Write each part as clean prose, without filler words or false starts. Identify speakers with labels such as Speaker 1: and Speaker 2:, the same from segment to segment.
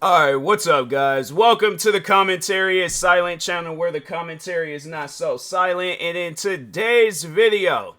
Speaker 1: Alright, what's up, guys? Welcome to the Commentary is Silent channel where the commentary is not so silent. And in today's video,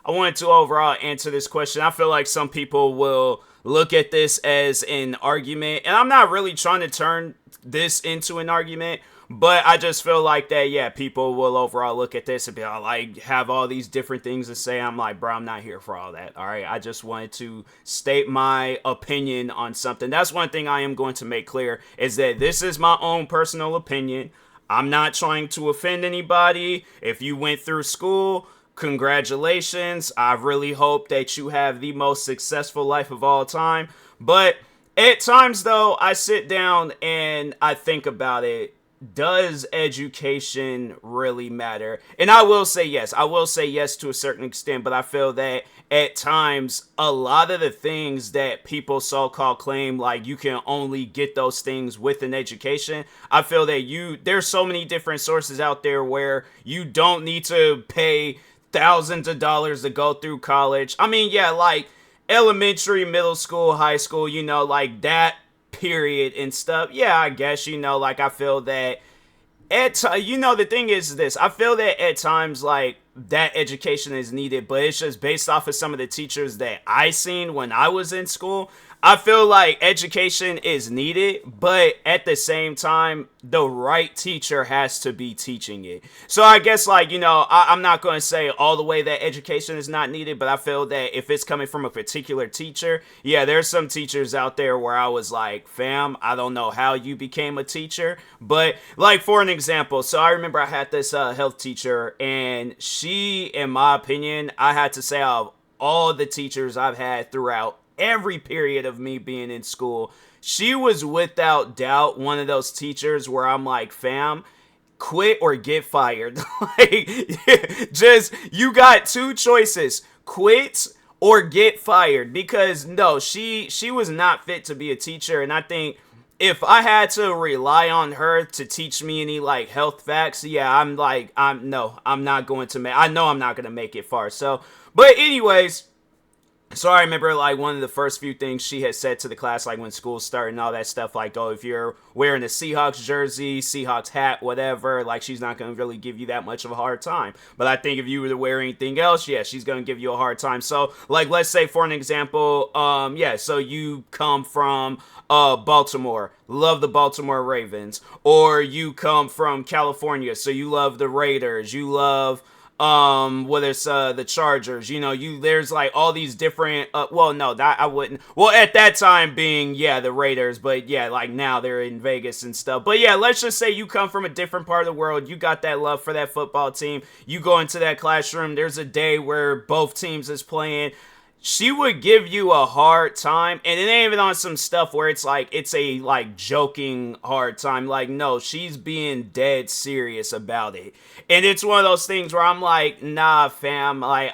Speaker 1: I wanted to overall answer this question. I feel like some people will look at this as an argument, and I'm not really trying to turn this into an argument, but I just feel like that, yeah, people will overall look at this and be like, have all these different things to say. I'm like, bro, I'm not here for all that. All right. I just wanted to state my opinion on something. That's one thing I am going to make clear is that this is my own personal opinion. I'm not trying to offend anybody. If you went through school, congratulations. I really hope that you have the most successful life of all time. But at times, though, I sit down and I think about it. Does education really matter? And I will say yes. I will say yes to a certain extent, but I feel that at times a lot of the things that people so-called claim like you can only get those things with an education, I feel that there's so many different sources out there where you don't need to pay thousands of dollars to go through college. I mean, yeah, like elementary, middle school, high school, like that period and stuff. Yeah, I guess, like I feel that the thing is this. I feel that at times, like, that education is needed, but it's just based off of some of the teachers that I seen when I was in school. I feel like education is needed, but at the same time, the right teacher has to be teaching it. So I guess, like, I'm not going to say all the way that education is not needed, but I feel that if it's coming from a particular teacher, yeah, there's some teachers out there where I was like, fam, I don't know how you became a teacher, but like for an example, so I remember I had this health teacher, and she, in my opinion, I had to say out of all the teachers I've had throughout every period of me being in school, she was without doubt one of those teachers where I'm like, fam, quit or get fired. Like, just, you got two choices: quit or get fired. Because no, she was not fit to be a teacher. And I think if I had to rely on her to teach me any like health facts, yeah, I'm not going to make, I know I'm not going to make it far. So, but anyways, so I remember, like, one of the first few things she had said to the class, like, when school started and all that stuff, like, oh, if you're wearing a Seahawks jersey, Seahawks hat, whatever, like, she's not going to really give you that much of a hard time. But I think if you were to wear anything else, yeah, she's going to give you a hard time. So, like, let's say, for an example, so you come from Baltimore, love the Baltimore Ravens, or you come from California, so you love the Raiders, you love whether it's the Chargers, there's like all these different that I wouldn't, at that time being, yeah, the Raiders, but yeah, like now they're in Vegas and stuff. But yeah, let's just say you come from a different part of the world, you got that love for that football team, you go into that classroom, there's a day where both teams is playing. She would give you a hard time, and it ain't even on some stuff where it's like, it's a like joking hard time. Like, no, she's being dead serious about it. And it's one of those things where I'm like, nah, fam, like,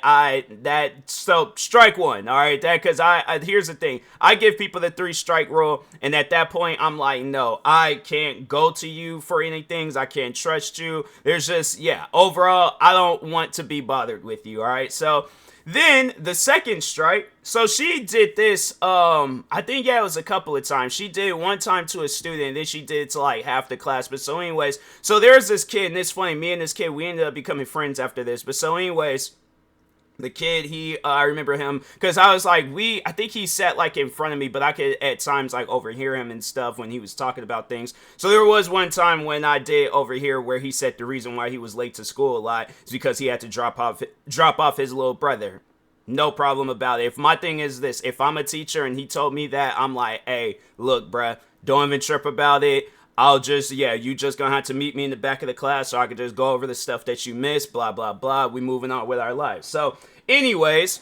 Speaker 1: so strike one, all right? Because here's the thing, I give people the 3-strike rule, and at that point, I'm like, no, I can't go to you for any things, I can't trust you. There's just, yeah, overall, I don't want to be bothered with you, all right? So then the second strike, so she did this, I think, yeah, it was a couple of times. She did it one time to a student, and then she did it to like half the class. But so anyways, so there's this kid, and it's funny, me and this kid, we ended up becoming friends after this. But so anyways, the kid, I remember him, because I was like, I think he sat like in front of me, but I could at times like overhear him and stuff when he was talking about things. So there was one time when I did overhear where he said the reason why he was late to school a lot is because he had to drop off his little brother. No problem about it. If my thing is this, if I'm a teacher and he told me that, I'm like, hey, look, bruh, don't even trip about it. You just gonna have to meet me in the back of the class so I can just go over the stuff that you missed, blah, blah, blah. We moving on with our lives. So, anyways,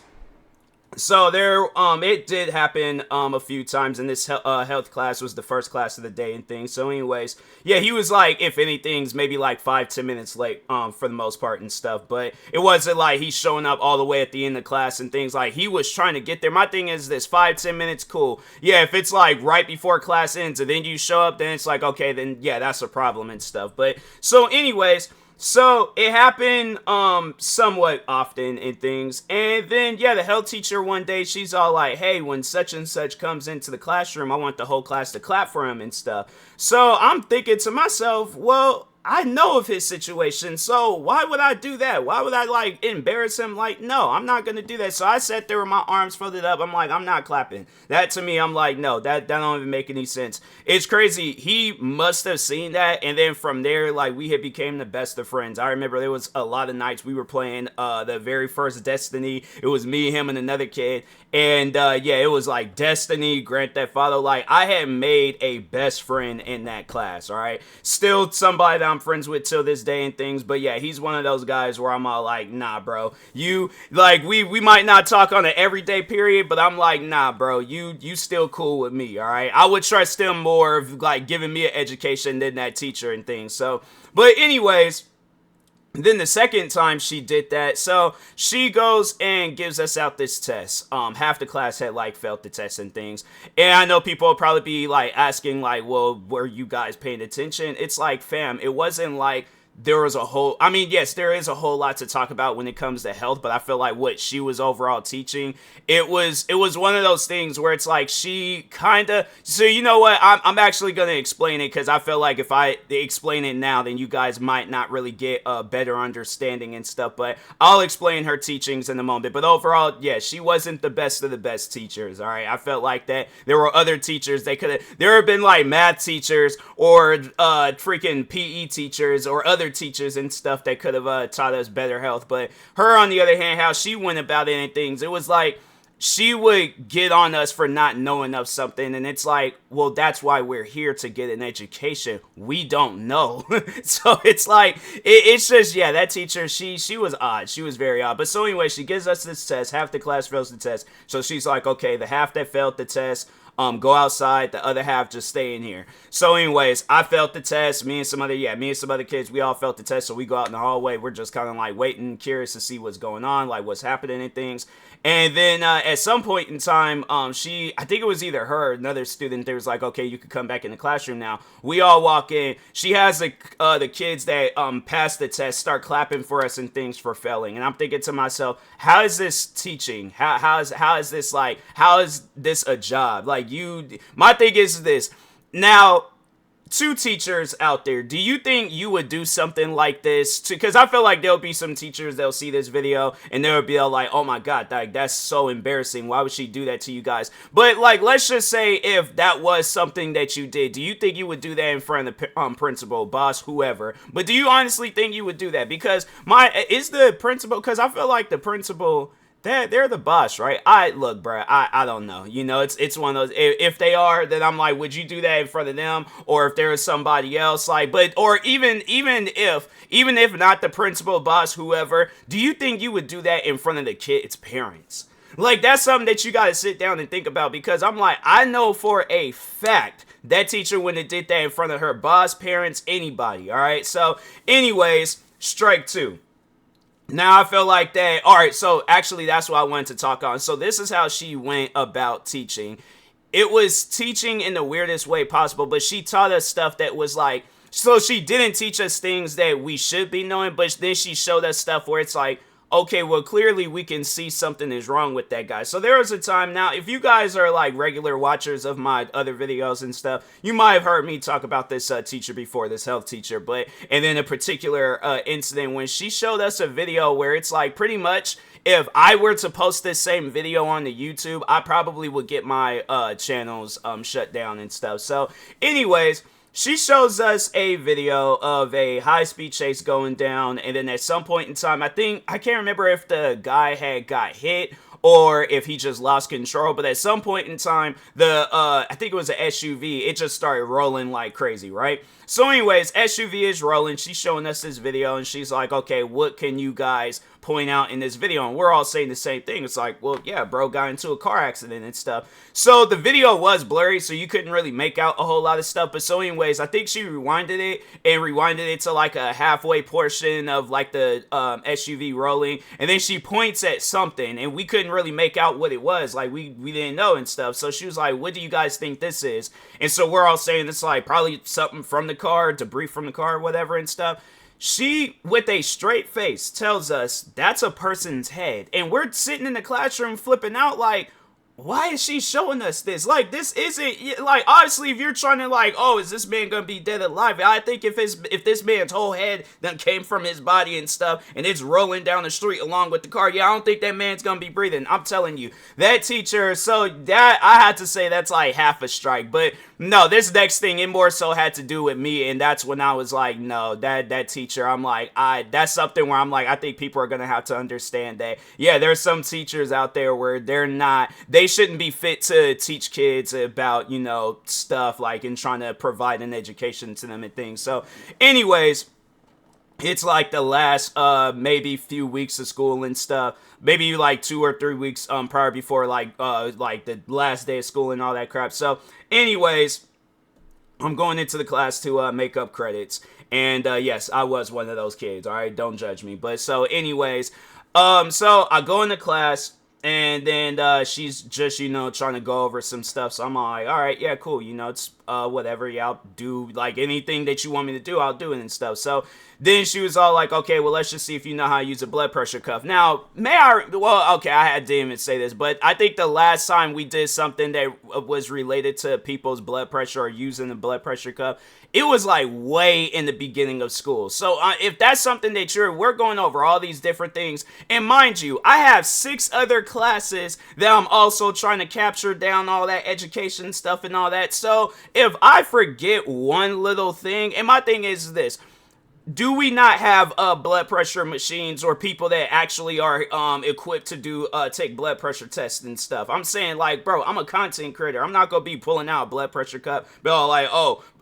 Speaker 1: so there, it did happen, a few times, and this, health class was the first class of the day and things. So anyways, yeah, he was like, if anything's maybe like 5-10 minutes late, for the most part and stuff, but it wasn't like he's showing up all the way at the end of class and things. Like, he was trying to get there. My thing is this, 5-10 minutes, cool. Yeah, if it's like right before class ends and then you show up, then it's like, okay, then yeah, that's a problem and stuff. But so anyways, So it happened somewhat often in things. And then yeah, the health teacher one day, she's all like, hey, when such and such comes into the classroom, I want the whole class to clap for him and stuff. So I'm thinking to myself, well, I know of his situation, so why would I do that? Why would I like embarrass him? Like, no, I'm not gonna do that. So I sat there with my arms folded up. I'm like, I'm not clapping. That to me, I'm like, no, that don't even make any sense. It's crazy. He must have seen that, and then from there, like, we had became the best of friends. I remember there was a lot of nights we were playing the very first Destiny. It was me, him, and another kid, and yeah, it was like Destiny, Grand Theft Auto. Like, I had made a best friend in that class. All right, still somebody that I'm friends with till this day and things, but yeah, he's one of those guys where I'm all like, nah, bro, you like we might not talk on an everyday period, but I'm like, nah, bro, you still cool with me. All right, I would trust him more of like giving me an education than that teacher and things. So, but anyways, then the second time she did that, so she goes and gives us out this test. Half the class had like failed the test and things. And I know people will probably be like asking like, well, were you guys paying attention? It's like, fam, it wasn't like there was a whole, I mean, yes, there is a whole lot to talk about when it comes to health, but I feel like what she was overall teaching, it was one of those things where it's like she kind of, so you know what, I'm actually going to explain it, because I feel like if I explain it now, then you guys might not really get a better understanding and stuff, but I'll explain her teachings in a moment. But overall, yeah, she wasn't the best of the best teachers, all right? I felt like that there were other teachers, there have been like math teachers or freaking PE teachers or other teachers and stuff that could have taught us better health. But her, on the other hand, how she went about it and things, it was like she would get on us for not knowing of something, and it's like, well, that's why we're here, to get an education. We don't know. So it's like it's just, yeah, that teacher, she was odd. She was very odd. But so anyway, she gives us this test. Half the class fails the test, so she's like, okay, the half that failed the test, go outside, the other half just stay in here. So anyways, I felt the test, me and some other kids, we all felt the test. So we go out in the hallway, we're just kind of like waiting, curious to see what's going on, like what's happening and things. And then at some point in time, I think it was either her or another student, they was like, okay, you could come back in the classroom now. We all walk in. She has the kids that passed the test start clapping for us and things for failing. And I'm thinking to myself, how is this teaching? How is this a job? Like, my thing is this. Now, two teachers out there, do you think you would do something like this? Because I feel like there'll be some teachers that'll see this video and they'll be all like, oh my god, that's so embarrassing, why would she do that to you guys? But like, let's just say if that was something that you did, do you think you would do that in front of the principal, boss, whoever? But do you honestly think you would do that? Because is the principal, because I feel like the principal, they're the boss, right? Look, bro, I don't know. You know, it's one of those. If they are, then I'm like, would you do that in front of them? Or if there is somebody else, like, but, or even if not the principal, boss, whoever, do you think you would do that in front of the kid's parents? Like, that's something that you got to sit down and think about, because I'm like, I know for a fact that teacher wouldn't have did that in front of her boss, parents, anybody. All right. So anyways, strike two. Now I feel like that. All right, so actually that's what I wanted to talk on. So this is how she went about teaching. It was teaching in the weirdest way possible, but she taught us stuff that was like, so she didn't teach us things that we should be knowing, but then she showed us stuff where it's like, okay, well, clearly we can see something is wrong with that guy. So there was a time, now, if you guys are like regular watchers of my other videos and stuff, you might have heard me talk about this teacher before, this health teacher, and then a particular incident when she showed us a video where it's like, pretty much, if I were to post this same video on the YouTube, I probably would get my channels shut down and stuff. So anyways, she shows us a video of a high-speed chase going down, and then at some point in time, I can't remember if the guy had got hit or if he just lost control, but at some point in time, I think it was an SUV, it just started rolling like crazy, right? So anyways, SUV is rolling, she's showing us this video, and she's like, okay, what can you guys point out in this video? And we're all saying the same thing. It's like, well, yeah, bro got into a car accident and stuff. So the video was blurry, so you couldn't really make out a whole lot of stuff. But so anyways, I think she rewinded it to like a halfway portion of like the SUV rolling, and then she points at something, and we couldn't really make out what it was. Like, we didn't know and stuff. So she was like, what do you guys think this is? And so we're all saying it's like probably something from the car, debris from the car, whatever and stuff. She, with a straight face, tells us that's a person's head. And we're sitting in the classroom flipping out like, why is she showing us this? Like, this isn't, like, obviously, if you're trying to, like, oh, is this man gonna be dead or alive? I think if this man's whole head done came from his body and stuff, and it's rolling down the street along with the car, yeah, I don't think that man's gonna be breathing. I'm telling you, that teacher, so that, I had to say that's like half a strike, but no, this next thing, it more so had to do with me, and that's when I was like, no, that teacher, I'm like, that's something where I'm like, I think people are gonna have to understand that, yeah, there's some teachers out there where they shouldn't be fit to teach kids about, you know, stuff like, and trying to provide an education to them and things. So anyways, it's like the last maybe few weeks of school and stuff, maybe like 2 or 3 weeks prior before like the last day of school and all that crap. So anyways, I'm going into the class to make up credits, and yes, I was one of those kids, all right, don't judge me. But so anyways, so I go into class, and then she's just, you know, trying to go over some stuff. So I'm like, all right, yeah, cool. You know, it's whatever. Yeah, I'll do like anything that you want me to do, I'll do it and stuff. So then she was all like, okay, well, let's just see if you know how to use a blood pressure cuff. Now, okay, didn't even say this, but I think the last time we did something that was related to people's blood pressure or using the blood pressure cuff, it was like way in the beginning of school. So if that's something that we're going over all these different things, and mind you, I have 6 other classes that I'm also trying to capture down all that education stuff and all that. So if I forget one little thing, and my thing is this, do we not have blood pressure machines or people that actually are equipped to do take blood pressure tests and stuff? I'm saying, like, bro, I'm a content creator. I'm not gonna be pulling out a blood pressure cup, but like,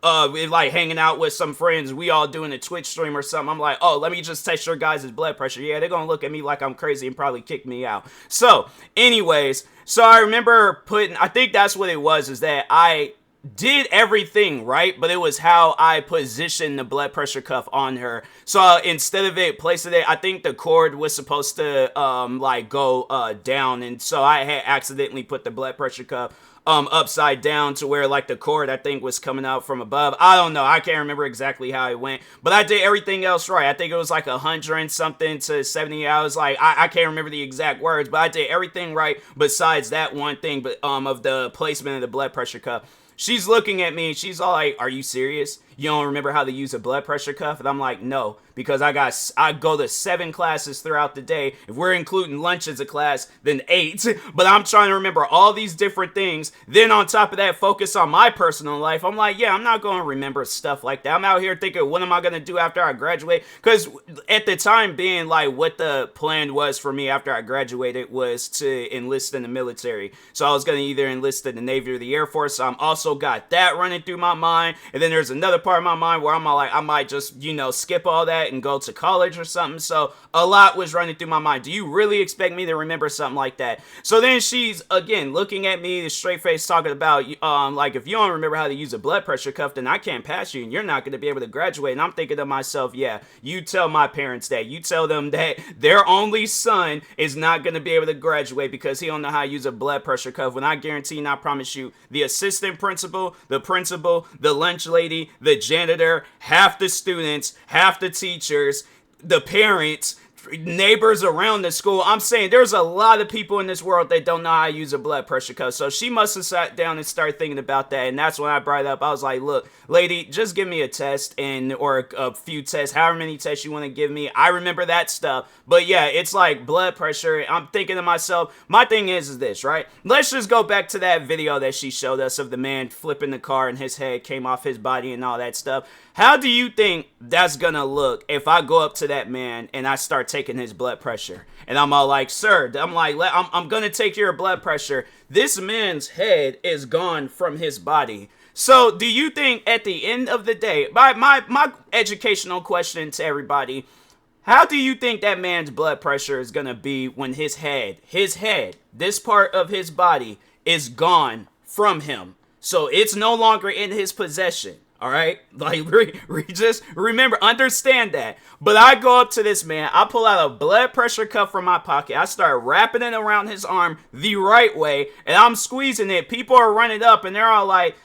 Speaker 1: we're like hanging out with some friends, we all doing a Twitch stream or something. I'm like, oh, let me just test your guys' blood pressure. Yeah, they're gonna look at me like I'm crazy and probably kick me out. So anyways, so I remember I think that's what it was, is that I did everything right, but it was how I positioned the blood pressure cuff on her. So instead of placing it, I think the cord was supposed to like go down, and so I had accidentally put the blood pressure cuff upside down to where like the cord, I think, was coming out from above. I don't know, I can't remember exactly how it went, but I did everything else right. I think it was like 100 and something to 70. I was like, I can't remember the exact words, but I did everything right besides that one thing, but of the placement of the blood pressure cuff. She's looking at me and she's all like, are you serious? You don't remember how to use a blood pressure cuff? And I'm like, no, because I go to 7 classes throughout the day. If we're including lunch as a class, then 8. But I'm trying to remember all these different things. Then on top of that, focus on my personal life. I'm like, yeah, I'm not going to remember stuff like that. I'm out here thinking, what am I going to do after I graduate? Because at the time being, like, what the plan was for me after I graduated was to enlist in the military. So I was going to either enlist in the Navy or the Air Force. So I'm also got that running through my mind. And then there's another part of my mind where I'm like, I might just, you know, skip all that and go to college or something. So a lot was running through my mind. Do you really expect me to remember something like that? So then she's again looking at me, the straight face, talking about like, if you don't remember how to use a blood pressure cuff, then I can't pass you and you're not going to be able to graduate. And I'm thinking to myself, yeah, you tell my parents that. You tell them that their only son is not going to be able to graduate because he don't know how to use a blood pressure cuff. When I guarantee and I promise you, the assistant principal, the lunch lady, the janitor, half the students, half the teachers, the parents, neighbors around the school. I'm saying there's a lot of people in this world that don't know how to use a blood pressure cuff. So she must have sat down and started thinking about that. And that's when I brought it up. I was like, look, lady, just give me a test or a few tests, however many tests you want to give me. I remember that stuff. But yeah, it's like blood pressure. I'm thinking to myself, my thing is this, right? Let's just go back to that video that she showed us of the man flipping the car and his head came off his body and all that stuff. How do you think that's gonna look if I go up to that man and I start taking his blood pressure? And I'm all like, sir, I'm gonna take your blood pressure. This man's head is gone from his body. So do you think at the end of the day, my educational question to everybody, how do you think that man's blood pressure is gonna be when his head, this part of his body is gone from him? So it's no longer in his possession. All right, like just remember, understand that. But I go up to this man, I pull out a blood pressure cuff from my pocket, I start wrapping it around his arm the right way, and I'm squeezing it. People are running up and they're all like,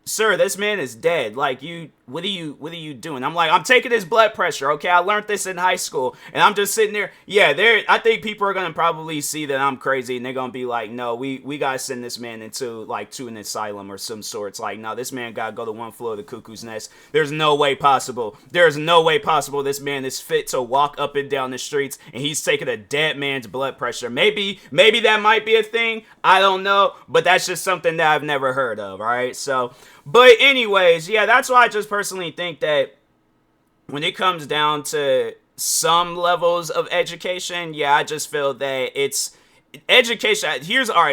Speaker 1: sir, this man is dead. Like, what are you doing? I'm like, I'm taking his blood pressure. Okay, I learned this in high school, and I'm just sitting there. Yeah, I think people are gonna probably see that I'm crazy, and they're gonna be like, no, we gotta send this man to an asylum or some sorts. Like, no, this man gotta go to one floor of the cuckoo's nest. There's no way possible. There's no way possible this man is fit to walk up and down the streets, and he's taking a dead man's blood pressure. Maybe that might be a thing. I don't know, but that's just something that I've never heard of. All right, so. But anyways, yeah, that's why I just personally think that when it comes down to some levels of education, yeah, I just feel that it's education. Here's how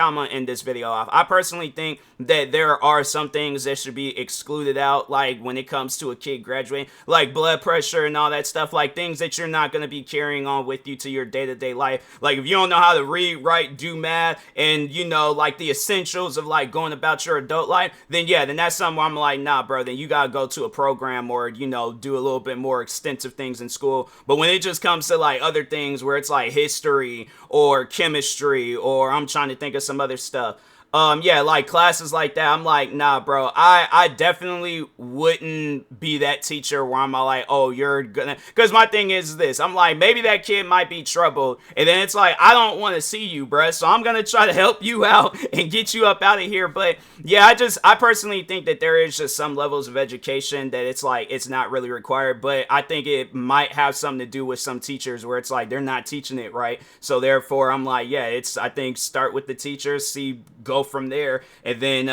Speaker 1: I'm gonna end this video off. I personally think that there are some things that should be excluded out, like when it comes to a kid graduating, like blood pressure and all that stuff, like things that you're not going to be carrying on with you to your day-to-day life. Like if you don't know how to read, write, do math, and like the essentials of like going about your adult life, then that's something where I'm like, nah, bro, then you gotta go to a program or do a little bit more extensive things in school. But when it just comes to like other things where it's like history or chemistry, or I'm trying to think of some other stuff, like classes like that, I'm like, nah, bro, I definitely wouldn't be that teacher where I'm all like, oh, you're gonna, because my thing is this, I'm like, maybe that kid might be troubled, and then it's like, I don't want to see you, bro, so I'm gonna try to help you out and get you up out of here. But yeah, I personally think that there is just some levels of education that it's like, it's not really required, but I think it might have something to do with some teachers where it's like, they're not teaching it right, so therefore, I'm like, yeah, I think start with the teachers, go from there, and then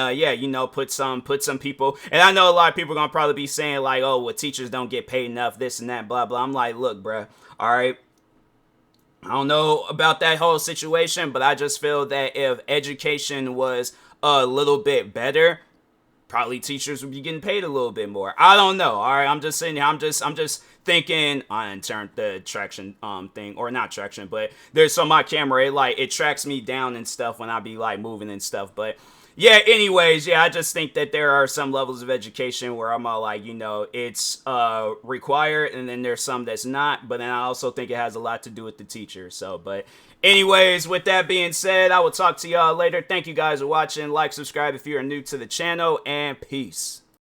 Speaker 1: put some people. And I know a lot of people are gonna probably be saying like, oh, well, teachers don't get paid enough, this and that, blah blah. I'm like, look, bruh, all right, I don't know about that whole situation, but I just feel that if education was a little bit better, probably teachers would be getting paid a little bit more. I don't know. All right, I'm just saying. I'm just thinking in terms the traction thing, or not traction, but there's so my camera it tracks me down and stuff when I be like moving and stuff. But yeah, anyways, I just think that there are some levels of education where I'm all like, it's required, and then there's some that's not. But then I also think it has a lot to do with the teacher. So, but anyways, with that being said, I will talk to y'all later. Thank you guys for watching. Like, subscribe if you're new to the channel, and peace.